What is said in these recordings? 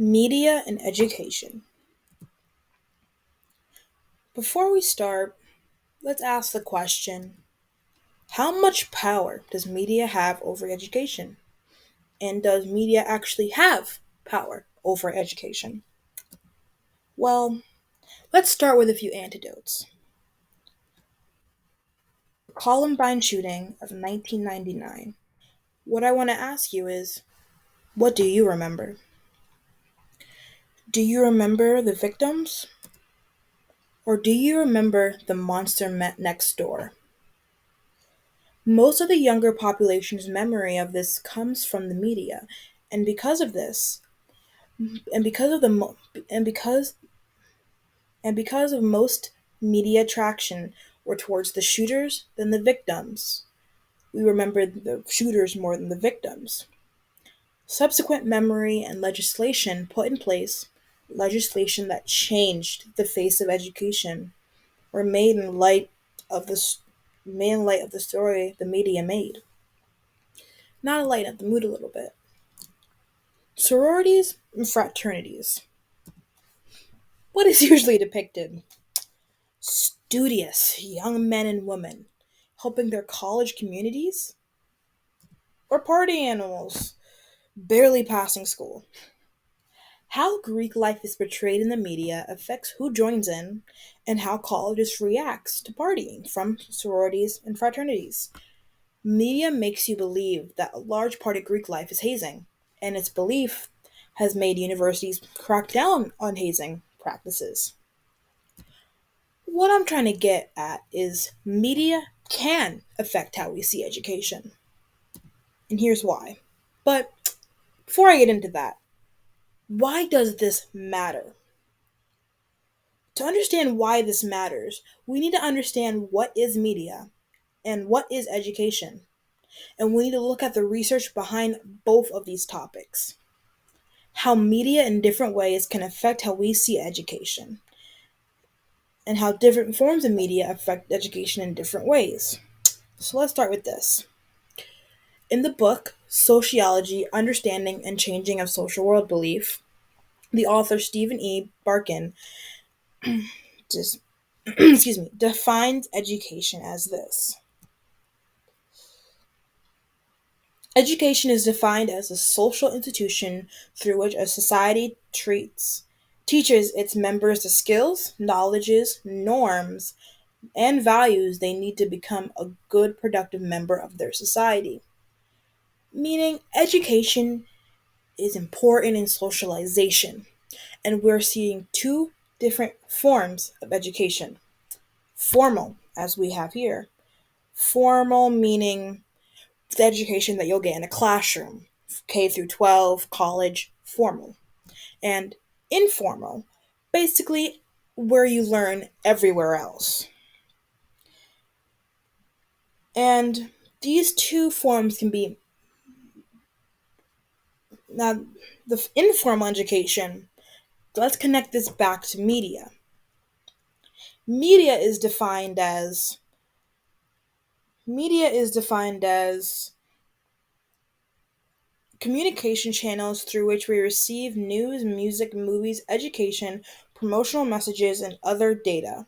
Media and education. Before we start, let's ask the question, how much power does media have over education? And does media actually have power over education? Well, let's start with a few antidotes. Columbine shooting of 1999. What I want to ask you is, what do you remember? Do you remember the victims? Or do you remember the monster met next door? Most of the younger population's memory of this comes from the media, and because of this, and because of the mo- and because of most media attraction were towards the shooters than the victims. We remember the shooters more than the victims. Subsequent memory and legislation put in place, legislation that changed the face of education, were of the made in light of the story the media made. Now to lighten up the mood a little bit. Sororities and fraternities. What is usually depicted? Studious young men and women helping their college communities? Or party animals barely passing school? How Greek life is portrayed in the media affects who joins in and how colleges reacts to partying from sororities and fraternities. Media makes you believe that a large part of Greek life is hazing, and its belief has made universities crack down on hazing practices. What I'm trying to get at is media can affect how we see education, and here's why. But before I get into that, why does this matter? To understand why this matters, we need to understand what is media and what is education, and we need to look at the research behind both of these topics. How media in different ways can affect how we see education, and how different forms of media affect education in different ways. So let's start with this. In the book Sociology, Understanding and Changing of Social World Belief, the author Stephen E. Barkin just defines education as this. Education is defined as a social institution through which a society teaches its members the skills, knowledges, norms, and values they need to become a good, productive member of their society. Meaning, education is important in socialization, and we're seeing two different forms of education. Formal, as we have here. Formal meaning the education that you'll get in a classroom, K through 12, college, formal. And informal, basically where you learn everywhere else. And these two forms can be now the informal education. Let's connect this back to media. Media is defined as media is defined as communication channels through which we receive news, music, movies, education, promotional messages, and other data.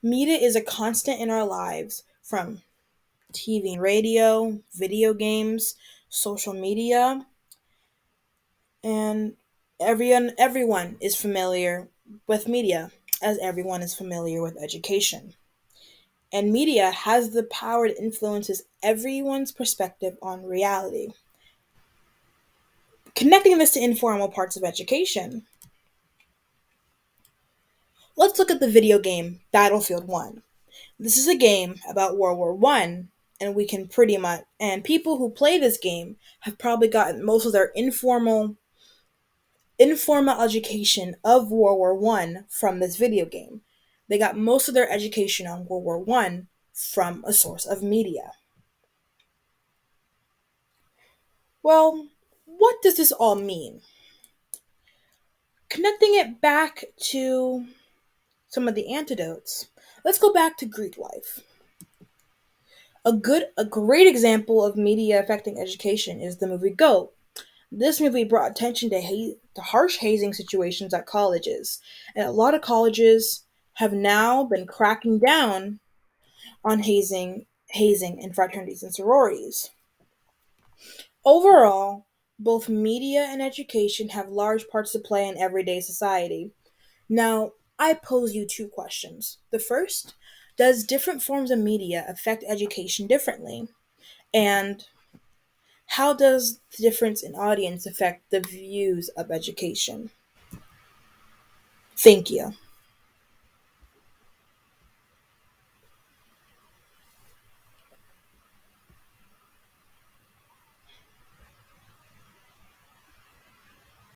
Media is a constant in our lives, from TV and radio, video games, social media, and everyone is familiar with media, as everyone is familiar with education. And media has the power to influence everyone's perspective on reality. Connecting this to informal parts of education, let's look at the video game Battlefield 1. This is a game about World War One, and we can pretty much and people who play this game have probably gotten most of their informal education of World War One from this video game. They got most of their education on World War One from a source of media. Well, what does this all mean? Connecting it back to some of the antidotes, let's go back to Greek life. A great example of media affecting education is the movie Go. This movie brought attention to harsh hazing situations at colleges, and a lot of colleges have now been cracking down on hazing in fraternities and sororities. Overall, both media and education have large parts to play in everyday society. Now, I pose you two questions. The first, does different forms of media affect education differently? And how does the difference in audience affect the views of education? Thank you.